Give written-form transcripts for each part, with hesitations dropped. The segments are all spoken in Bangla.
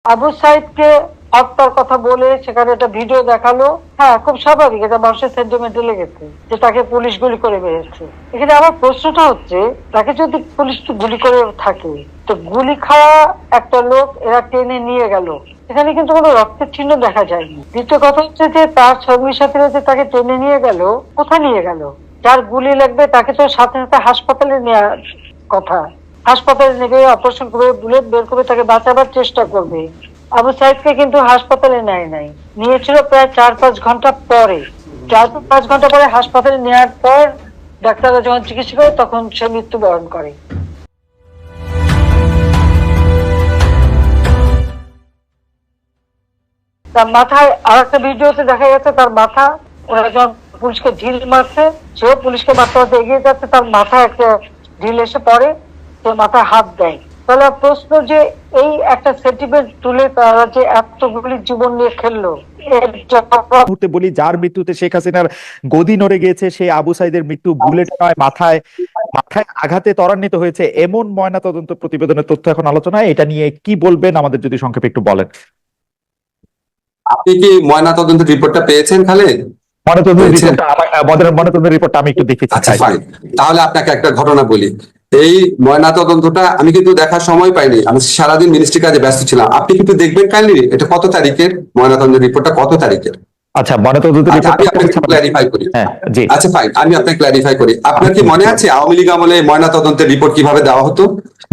আবু সাইদকে হত্যার কথা বলে সেখানে একটা ভিডিও দেখালো। হ্যাঁ, খুব স্বাভাবিক, এটা মানুষের সেন্টিমেন্টে লেগেছে যে তাকে পুলিশ গুলি করে বেরিয়েছে। এখানে আমার প্রশ্নটা হচ্ছে, তাকে যদি পুলিশ গুলি করে থাকে, তো গুলি খাওয়া একটা লোক এরা টেনে নিয়ে গেল, এখানে কিন্তু কোনো রক্তের চিহ্ন দেখা যায়নি। দ্বিতীয় কথা হচ্ছে যে তার সঙ্গী সাথীরা যে তাকে টেনে নিয়ে গেল, কোথায় নিয়ে গেল? যার গুলি লাগবে তাকে তো সাথে সাথে হাসপাতালে নেওয়ার কথা। হাসপাতালে নেবে, অপারেশন করে, বুলেট বের করে তাকে বাঁচাবার চেষ্টা করবে। আবু সাইদকে কিন্তু হাসপাতালে নেয় নাই, নিয়েছিল প্রায় 4-5 ঘন্টা পরে। 4-5 ঘন্টা পরে হাসপাতালে নেওয়ার পর ডাক্তাররা যখন চিকিৎসা করে তখন সে মৃত্যুবরণ করে। তার মাথায় আর একটা ভিডিওতে দেখা যাচ্ছে তার মাথা, ওরা যখন পুলিশকে ঢিল মারছে, সেও পুলিশকে মারতে মারতে এগিয়ে যাচ্ছে, তার মাথায় একটা ঢিল এসে পড়ে, সে মাথায় হাত দেয়। তাহলে প্রশ্ন যে এই একটা সেন্টিমেন্ট তুলে তারা যে এতগুলি জীবন নিয়ে খেললো, মুহূর্তে বলি, যার মৃত্যুতে শেখ হাসিনার গদি নড়ে গিয়েছে, সেই আবু সাইদের মৃত্যু বুলেট নয়, মাথায় মাথায় আঘাতে ত্বরান্বিত হয়েছে, এমন ময়নাতদন্ত প্রতিবেদনের তথ্য এখন আলোচনায়। এটা নিয়ে কি বলবেন আমাদের যদি সংক্ষেপে একটু বলেন। আপনি কি ময়নাতদন্ত রিপোর্টটা পেয়েছেন খালেদ? ময়নাতদন্ত রিপোর্টটা আমি একটু দেখেছি। আচ্ছা, ফাইন। তাহলে আপনাকে একটা ঘটনা বলি। এই ময়নাতদন্তটা আমি কিন্তু দেখার সময় পাইনি, আমি সারাদিন মিনিস্ট্রি কাজে ব্যস্ত ছিলাম। আপনি কিন্তু দেখবেন কাইন্ডলি, এটা কত তারিখের ময়নাতদন্ত রিপোর্টটা, কত তারিখের? আচ্ছা, ময়নাতদন্ত আমি রিপোর্ট আপনাকে ক্ল্যারিফাই করি। হ্যাঁ, জি। আচ্ছা, ফাইন, আমি আপনাকে ক্ল্যারিফাই করি। আপনার কি মনে আছে আওয়ামী লীগ আমলে ময়নাতদন্তের রিপোর্ট কিভাবে দেওয়া হতো?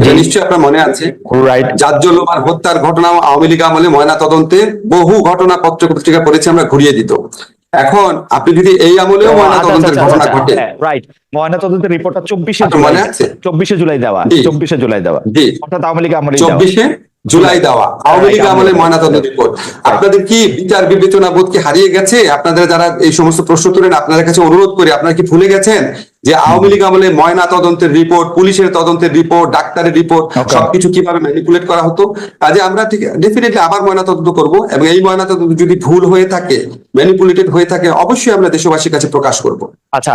এটা নিশ্চয়ই আপনার মনে আছে। রাইট। জাজ্জুল্লাহর হত্যার ঘটনা আওয়ামী লীগ আমলে ময়নাতদন্তে বহু ঘটনা পত্র পত্রিকা পড়েছি আমরা, ঘুরিয়ে দিত। এখন আপনি যদি এই আমলেও ময়নাতদন্তের ঘটনা ঘটে, রাইট, ময়নাতদন্তের রিপোর্টটা 24শে আপনার জুলাই, মনে আছে? 24শে জুলাই দেওয়া, জি। 24শে জুলাই দেওয়া, জি, অর্থাৎ আওয়ামী লীগ আমলে 24শে জুলাই দেওয়া আওয়ামী লীগ আমলে ময়নাতদন্ত রিপোর্ট। আপনাদের কি বিচার বিবেচনা বোধ কি হারিয়ে গেছে? আপনাদের যারা এই সমস্ত প্রশ্ন তোলেন, আপনাদের কাছে অনুরোধ করি, আপনারা কি ভুলে গেছেন যে আওয়ামী লীগ আমলে ময়না তদন্তের রিপোর্ট, পুলিশের তদন্তের রিপোর্ট, ডাক্তারের রিপোর্ট, সবকিছু কিভাবে ম্যানিপুলেট করা হতো? কাজে আমরা ঠিক ডেফিনেটলি আবার ময়না তদন্ত করবো, এবং এই ময়না তদন্ত যদি ভুল হয়ে থাকে, ম্যানিপুলেটেড হয়ে থাকে, অবশ্যই আমরা দেশবাসীর কাছে প্রকাশ করব। আচ্ছা,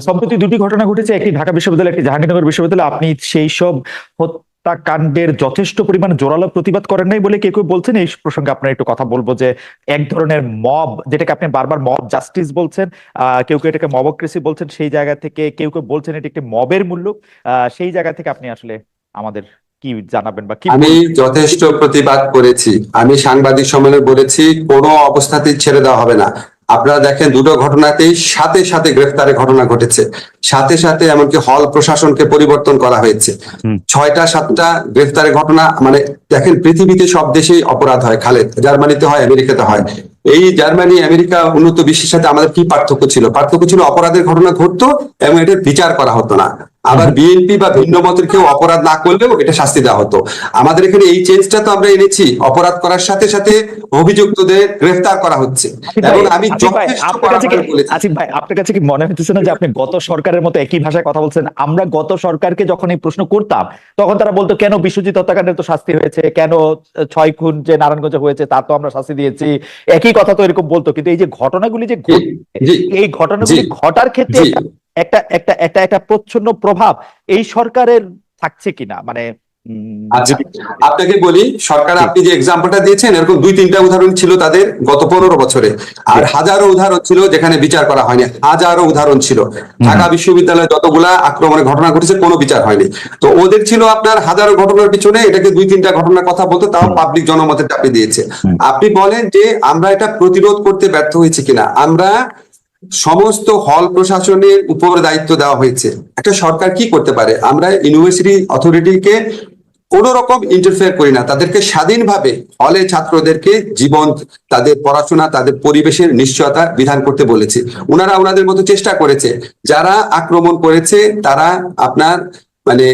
সম্প্রতি দুটি ঘটনা ঘটেছে, একটি ঢাকা বিশ্ববিদ্যালয়, একটি জাহাঙ্গীরনগর বিশ্ববিদ্যালয়। আপনি সেই সব হত্যাকাণ্ডের যথেষ্ট পরিমাণ জোরালো প্রতিবাদ করেন নাই বলে কেউ কেউ বলছেন। এই প্রসঙ্গে আপনার একটু কথা বলবো যে এক ধরনের মব, যেটাকে আপনি বারবার মব জাস্টিস বলছেন, কেউ কেউ এটাকে মবক্রেসি বলছেন, সেই জায়গা থেকে কেউ কেউ বলছেন এটি একটি মবের মূল্য। সেই জায়গা থেকে আপনি আসলে আমাদের কি জানাবেন বা কি? আমি যথেষ্ট প্রতিবাদ করেছি, আমি সাংবাদিক সম্মেলনে বলেছি কোনো অবস্থাতেই ছেড়ে দেওয়া হবে না। আপনারা দেখেন দুটো ঘটনাতেই সাথে সাথে গ্রেফতারের ঘটনা ঘটেছে, সাথে সাথে এমনকি হল প্রশাসনকে পরিবর্তন করা হয়েছে। 6টা-7টা গ্রেফতারের ঘটনা, মানে দেখেন পৃথিবীতে সব দেশেই অপরাধ হয় খালেদ, জার্মানিতে হয়, আমেরিকাতে হয়। এই জার্মানি, আমেরিকা, উন্নত বিশ্বের সাথে আমাদের কি পার্থক্য ছিল? পার্থক্য ছিল অপরাধের ঘটনা ঘটতো এবং এটার বিচার করা হতো না। আবার বিএনপি বা ভিন্ন মতের কেউ অপরাধ না করলেও এটা শাস্তি দেওয়া হতো। আমাদের এখানে এই চেঞ্জটা তো আমরা এনেছি, অপরাধ করার সাথে সাথে অভিযুক্তদের গ্রেফতার করা হচ্ছে। এবং আমি আসিফ ভাই, আপনার কাছে কি মনে হচ্ছে না যে আপনি গত সরকারের মতো একই ভাষায় কথা বলছেন? আমরা গত সরকারকে যখন এই প্রশ্ন করতাম, তখন তারা বলতো কেন বিশ্বজিৎ হত্যাকাণ্ডের তো শাস্তি হয়েছে, কেন 6 খুন যে নারায়ণগঞ্জে হয়েছে তার তো আমরা শাস্তি দিয়েছি, একই কথা তো এরকম বলতো। কিন্তু এই যে ঘটনাগুলি যে এই ঘটনাগুলি ঘটার ক্ষেত্রে একটা একটা একটা একটা প্রচ্ছন্ন প্রভাব এই সরকারের থাকছে কিনা, মানে আচ্ছা, আপনাকে বলি, সরকার আপনি যে এক্সাম্পলটা দিয়েছেন, এরকম 2-3টা উদাহরণ ছিল তাদের গত 15 বছরে, আর হাজারো উদাহরণ ছিল যেখানে বিচার করা হয়নি, হাজারো উদাহরণ ছিল। ঢাকা বিশ্ববিদ্যালয়ে যতগুলা আক্রমণের ঘটনা ঘটেছে কোনো বিচার হয়নি। তো ওদের ছিল আপনার হাজারো ঘটনার পিছনে এটাকে 2-3টা ঘটনার কথা বলতো, তাও পাবলিক জনমতের চাপে দিয়েছে। আপনি বলেন যে আমরা এটা প্রতিরোধ করতে ব্যর্থ হয়েছে কিনা? আমরা সমস্ত হল প্রশাসনের উপর দায়িত্ব দেওয়া হয়েছে। একটা সরকার কি করতে পারে? আমরা ইউনিভার্সিটি অথরিটিকে কোন রকম ইন্টারফেয়ার করি না, তাদেরকে স্বাধীনভাবে হলে ছাত্রদেরকে জীবন, তাদের পড়াশোনা, তাদের পরিবেশের নিশ্চয়তা বিধান করতে বলেছি। ওনারা ওনাদের মতো চেষ্টা করেছে। যারা আক্রমণ করেছে তারা আপনার মানে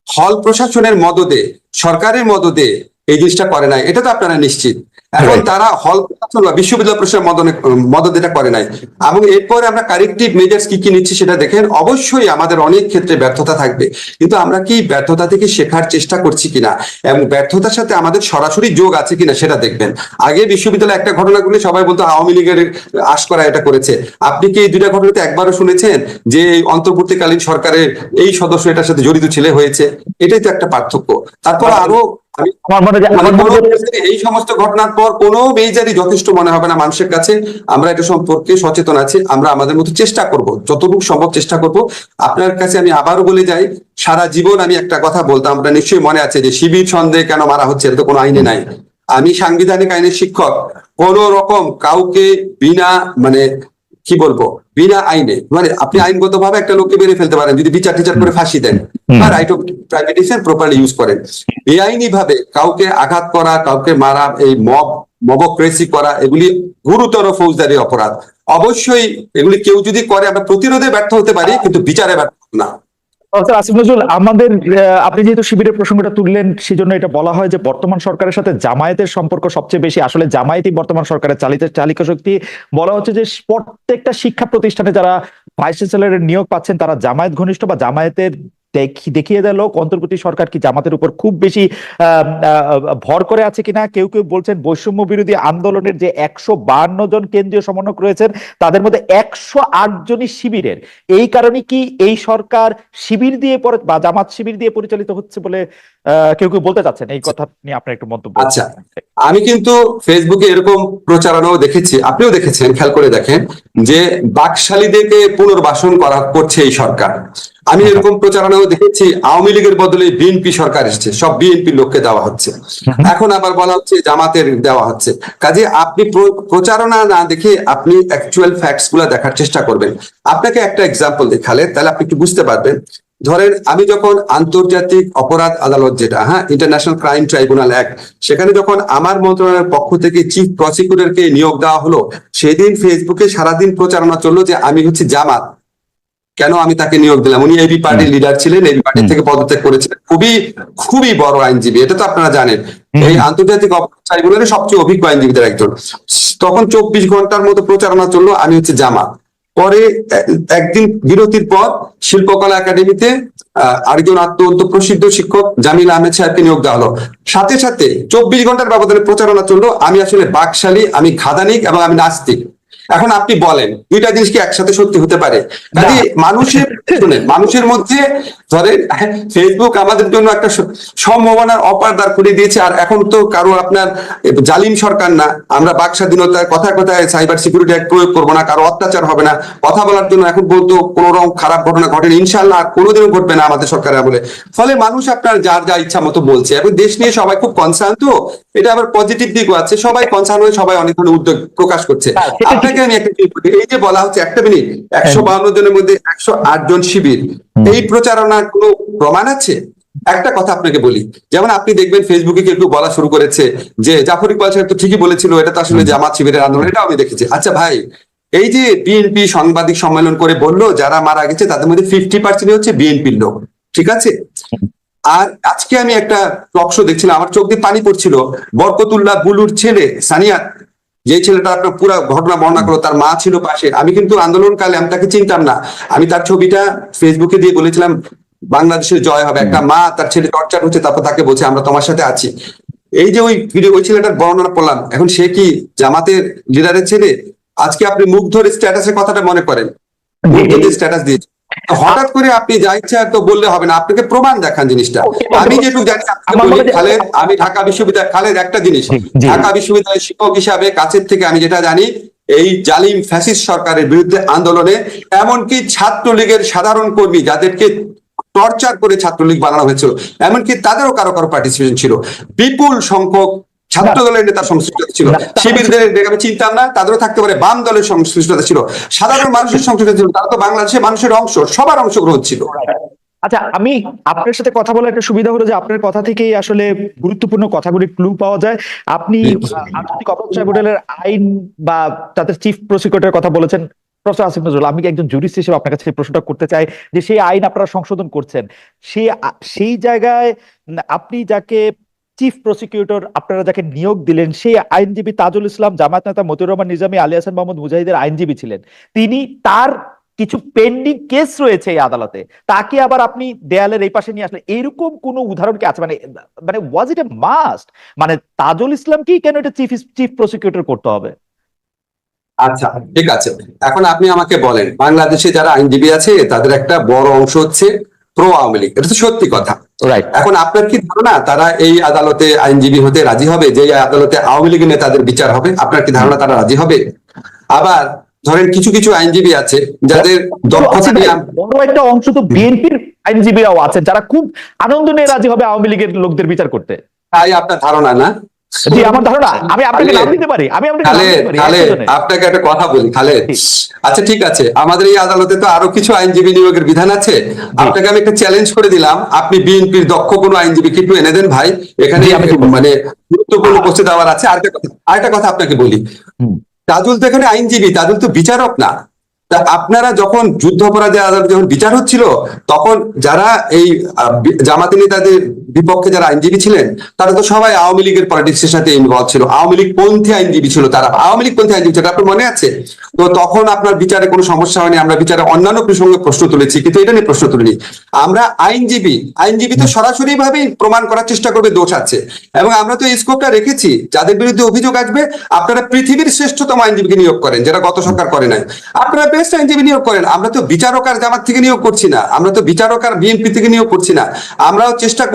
হল প্রশাসনের মদদে, সরকারের মদদে এই জিনিসটা করে নাই, এটা তো আপনারা নিশ্চিত। এখন তারা হল প্রশাসন বা বিশ্ববিদ্যালয় প্রশাসনের মদত এটা করে নাই। এবং এরপরে আমরা কারেক্টিভ মেজার্স কি কি নিচ্ছি সেটা দেখেন। অবশ্যই আমাদের অনেক ক্ষেত্রে ব্যর্থতা থাকবে, কিন্তু আমরা কি ব্যর্থতা থেকে শেখার চেষ্টা করছি কিনা এবং ব্যর্থতার সাথে আমাদের সরাসরি যোগ আছে কিনা সেটা দেখবেন। আগে বিশ্ববিদ্যালয়ে একটা ঘটনা ঘটলে সবাই বলতো আওয়ামী লীগের আশকরা এটা করেছে। আপনি কি এই দুইটা ঘটনাতে একবারও শুনেছেন যে অন্তর্বর্তীকালীন সরকারের এই সদস্য এটার সাথে জড়িত ছেলে হয়েছে? এটাই তো একটা পার্থক্য। তারপর আরো আমার মনে হয় মানে আমার মনে হয় এই সমস্ত ঘটনার পর কোনো মেজারই যথেষ্ট মনে হবে না মানুষের কাছে। আমরা এটা সম্পর্কে সচেতন আছি, আমরা আমাদের মতো চেষ্টা করব, যতটুকু সম্ভব চেষ্টা করব। আপনার কাছে আমি আবারও বলে যাই, সারা জীবন আমি একটা কথা বলতাম, আপনার নিশ্চয়ই মনে আছে যে শিবির সন্দেহে কেন মারা হচ্ছে, এটা তো কোনো আইনে নাই। আমি সাংবিধানিক আইনের শিক্ষক, কোন রকম কাউকে বিনা মানে কি বলবো বিনা আইনে, মানে আপনি আইনগত ভাবে একটা লোককে মেরে ফেলতে পারেন যদি বিচার টিচার করে ফাঁসি দেন বা right of privatisation properly use করেন। বেআইনি ভাবে কাউকে আঘাত করা, কাউকে মারা, এই মবক্রেসি করা, এগুলি গুরুতর ফৌজদারি অপরাধ। অবশ্যই এগুলি কেউ যদি করে আমরা প্রতিরোধে ব্যর্থ হতে পারি, কিন্তু বিচারে ব্যর্থ হব না। প্রফেসর আসিফ নজরুল, আমাদের আপনি যেহেতু শিবিরের প্রসঙ্গটা তুললেন, সেজন্য এটা বলা হয় যে বর্তমান সরকারের সাথে জামায়াতের সম্পর্ক সবচেয়ে বেশি। আসলে জামায়াতই বর্তমান সরকারের চালিকা শক্তি। বলা হচ্ছে যে প্রত্যেকটা শিক্ষা প্রতিষ্ঠানে যারা ভাইস চ্যান্সেলরের নিয়োগ পাচ্ছেন তারা জামায়াত ঘনিষ্ঠ বা জামায়াতের দেখিয়ে দিল। অন্তর্বর্তী সরকার কি জামাতের উপর খুব বেশি ভর করে আছে কিনা? কেউ কেউ বলছেন বৈষম্য বিরোধী আন্দোলনের যে 152 জন কেন্দ্রীয় সমন্বয়ক রয়েছেন তাদের মধ্যে 108 জনই শিবিরের। এই কারণে কি এই সরকার শিবির দিয়ে বা জামাত শিবির দিয়ে পরিচালিত হচ্ছে বলে কেউ কেউ বলতে চাচ্ছেন? এই কথা নিয়ে আপনার একটু মন্তব্য। আচ্ছা, আমি কিন্তু ফেসবুকে এরকম প্রচারণাও দেখেছি, আপনিও দেখেছেন, খেয়াল করে দেখেন যে বাকশালীদেরকে পুনর্বাসন করছে এই সরকার। আমি এরকম প্রচারণাও দেখেছি, আওয়ামী লীগের বদলে বিএনপি সরকার এসছে, সব বিএনপি লোককে দেওয়া হচ্ছে, এখন আবার বলা হচ্ছে জামাতের দেওয়া হচ্ছে। কাজে আপনি প্রচারণা না দেখে আপনি অ্যাকচুয়াল ফ্যাক্টস গুলা দেখার চেষ্টা করবেন। আপনাকে একটা এক্সাম্পল দেখালে তাহলে আপনি একটু বুঝতে পারবেন। ধরেন আমি যখন আন্তর্জাতিক অপরাধ আদালত, যেটা ইন্টারন্যাশনাল ক্রাইম ট্রাইব্যুনাল অ্যাক্ট, সেখানে যখন আমার মন্ত্রণালয়ের পক্ষ থেকে চিফ প্রসিকিউটরকে নিয়োগ দেওয়া হলো, সেদিন ফেসবুকে সারাদিন প্রচারণা চললো যে আমি হচ্ছে জামাত, কেন আমি তাকে নিয়োগ দিলাম। উনি এবি পার্টির লিডার ছিলেন, এবি পার্টি থেকে পদত্যাগ করেছিলেন, খুবই বড় আইনজীবী, এটা তো আপনারা জানেন, এই আন্তর্জাতিক অপরাধ ট্রাইব্যুনালের সবচেয়ে অভিজ্ঞ আইনজীবীদের একজন। তখন 24 ঘন্টার মতো প্রচারণা চললো আমি হচ্ছে জামাত। পরে একদিন বিরতির পর শিল্পকলা একাডেমিতে আরেকজন অত্যন্ত প্রসিদ্ধ শিক্ষক জামিল আহমেদ সাহেবকে নিয়োগ দেওয়া হলো। সাথে সাথে 24 ঘন্টার ব্যবধানে প্রচারণা চললো আমি আসলে বাকশালী, আমি খাদানিক এবং আমি নাস্তিক। এখন আপনি বলেন দুইটা জিনিস কি একসাথে সত্যি হতে পারে? কাজে মানুষের মধ্যে ধরেন ফেসবুক আমাদের জন্য একটা সম্ভাবনার অপার দ্বার খুলে দিয়েছে। আর এখন তো কারো আপনার জালিম সরকার না, আমরা বাক স্বাধীনতায় কথায় কথায় সাইবার সিকিউরিটি অ্যাক্ট প্রয়োগ করবো না, কারো অত্যাচার হবে না, কথা বলার জন্য এখন বলতো কোন রকম খারাপ ঘটনা ঘটেনি, ইনশাল্লাহ আর কোনোদিনও ঘটবে না আমাদের সরকারের আমলে। ফলে মানুষ আপনার যার যা ইচ্ছা মতো বলছে। এখন দেশ নিয়ে সবাই খুব কনসার্ন, তো এটা আবার পজিটিভ দিকও আছে, সবাই কনসার্ন হয়ে সবাই অনেক ধরনের উদ্যোগ প্রকাশ করছে। আপনাকে আমি একটা এই যে বলা হচ্ছে একটা মিনিট 152 জনের মধ্যে 108 জন শিবির, এই প্রচারণার কোনো প্রমাণ আছে? একটা কথা আপনাকে বলি, যেমন আপনি দেখবেন ফেসবুকে কেউ বলা শুরু করেছে যে জাফর ইকবাল সাহেব তো ঠিকই বলেছিল, এটা তো আসলে জামাত শিবিরের আন্দোলন, এটাও আমি দেখেছি। আচ্ছা ভাই, এই যে বিএনপি সাংবাদিক সম্মেলন করে বললো যারা মারা গেছে তাদের মধ্যে 50% হচ্ছে বিএনপির লোক, ঠিক আছে? আর আজকে আমি একটা টক শো দেখছিলাম, আমার চোখ দিয়ে পানি পড়ছিল। বরকতুল্লাহ বুলুর ছেলে সানিয়া, যে ছেলেটা আপনার পুরো ঘটনা বর্ণনা করলো, তার মা ছিল পাশে। আমি কিন্তু আন্দোলনকালে আমি তাকে চিনতাম না, আমি তার ছবিটা ফেসবুকে দিয়ে বলেছিলাম বাংলাদেশের জয় হবে। একটা মা তার ছেলে টর্চার হচ্ছে, তারপর তাকে বলছে আমরা তোমার সাথে আছি। এই যে ওই ভিডিও, ওই ছেলেটার বর্ণনা পড়লাম, এখন সে কি জামাতের লিডারের ছেলে? আজকে আপনি মুগ্ধর স্ট্যাটাসের কথাটা মনে করেন, মুগ্ধদের স্ট্যাটাস দিয়েছে, হঠাৎ করে আপনি যা ইচ্ছা তো বললে হবে না, আপনাকে প্রমাণ দেখান জিনিসটা। আমি যেটুকু জানি খালেদ, আমি ঢাকা বিশ্ববিদ্যালয় খালেদ একটা জিনিস, ঢাকা বিশ্ববিদ্যালয়ের শিক্ষক হিসাবে কাছের থেকে আমি যেটা জানি, এই জালিম ফ্যাসিস্ট সরকারের বিরুদ্ধে আন্দোলনে এমনকি ছাত্রলীগের সাধারণ কর্মী যাদেরকে টর্চার করে ছাত্রলীগ বানানো হয়েছিল, এমনকি তাদেরও কারো কারো পার্টিসিপেশন ছিল। বিপুল সংখ্যক ছাত্র দলের নেতার সংশ্লিষ্টতা ছিল, শিবিরদের আমি চিনতাম না, তাদেরও থাকতে পারে। বাম দলের সংশ্লিষ্টতা ছিল, সাধারণ মানুষের সংশ্লিষ্টতা ছিল, তারা তো বাংলাদেশের মানুষের অংশ, সবার অংশগ্রহণ ছিল। আচ্ছা, আমি আপনার সাথে কথা বলার একটা সুবিধা হলো যে আপনার কথা থেকেই আসলে গুরুত্বপূর্ণ কথাগুলি ক্লু পাওয়া যায়। আপনি আন্তর্জাতিক অপরাধ ট্রাইব্যুনালের আইন বা তাদের চিফ প্রসিকিউটরের কথা বলেছেন। প্রফেসর আসিফ নজরুল, আমি একজন জুরিস্ট হিসেবে আপনার কাছে প্রশ্নটা করতে চাই যে সেই আইন আপনারা সংশোধন করছেন, সেই জায়গায় আপনি যাকে চিফ প্রসিকিউটর আপনারা যাকে নিয়োগ দিলেন, সেই আইনজীবী তাজুল ইসলাম, জামায়াত নেতা মতিউর রহমান নিজামী, আলী হাসান মোহাম্মদ মুজাহিদের আইনজীবী ছিলেন। তিনি, তার কিছু পেন্ডিং কেস রয়েছে এই আদালতে, তাকে আবার আপনি দেয়ালের এই পাশে নিয়ে আসলে এরকম কোন উদাহরণ কি আছে? মানে ওয়াজ ইট এ মাস্ট? মানে তাজুল ইসলাম কি কেন এটা চিফ প্রসিকিউটর করতে হবে? আচ্ছা ঠিক আছে, এখন আপনি আমাকে বলেন, বাংলাদেশে যারা আইনজীবী আছে তাদের একটা বড় অংশ হচ্ছে প্রো আওয়ামী লীগ, এটা তো সত্যি কথা। রাইট। এখন আপনার কি ধারণা তারা এই আদালতে আইনজীবী হতে রাজি হবে, যে আদালতে আওয়ামী লীগের নেতাদের বিচার হবে? আপনার কি ধারণা তারা রাজি হবে? আবার ধরেন কিছু কিছু আইনজীবী আছে যাদের দক্ষতা নিয়ে বড় একটা অংশ তো বিএনপির আইনজীবীরাও আছে যারা খুব আনন্দ নিয়ে রাজি হবে আওয়ামী লীগের লোকদের বিচার করতে। তাই আপনার ধারণা না? জি আমার ধারণা। আমি আপনাকে নাম দিতে পারি, আমি আপনাকে নাম দিতে পারি। আপনাকে একটা কথা বলি খালেদ, আচ্ছা ঠিক আছে, আমাদের এই আদালতে তো আরো কিছু আইনজীবী নিয়োগের বিধান আছে। আপনাকে আমি একটা চ্যালেঞ্জ করে দিলাম, আপনি বিএনপির দক্ষ কোনো আইনজীবীকে একটু এনে দেন ভাই, এখানে মানে গুরুত্বপূর্ণ উপস্থিত আবার আছে। আরেকটা কথা আপনাকে বলি, তাজুল তো এখানে আইনজীবী, তাজুল তো বিচারক না। তা আপনারা যখন যুদ্ধাপরাধের আদালতে যখন বিচার হচ্ছিল, তখন যারা এই জামাতি নেতাদের বিপক্ষে যারা আইনজীবী ছিলেন, তারা তো সবাই আওয়ামী লীগের পলিটিক্সের সাথে ইনভলভ ছিল, আওয়ামী লীগ পন্থী আইনজীবী ছিল, তারা আওয়ামী লীগ পন্থী আইনজীবী ছিল, আপনার মনে আছে? তো তখন আপনার বিচারে কোনো সমস্যা হয়নি, আমরা বিচারে অন্যান্য প্রসঙ্গে প্রশ্ন তুলেছি, কিন্তু এটা নিয়ে প্রশ্ন তুলিনি। আমরা আইনজীবী তো সরাসরি ভাবেই প্রমাণ করার চেষ্টা করবে দোষ আছে, এবং আমরা তো এই স্কোপটা রেখেছি, যাদের বিরুদ্ধে অভিযোগ আসবে আপনারা পৃথিবীর শ্রেষ্ঠতম আইনজীবীকে নিয়োগ করেন, যেটা গত সরকার করে নাই। আপনারা বেস্ট আইনজীবী নিয়োগ করেন। আমরা তো বিচারক আর জামাত থেকে নিয়োগ করছি না, আমরা তো বিচারক আর বিএনপি থেকে নিয়োগ করছি না, আমরাও চেষ্টা করছি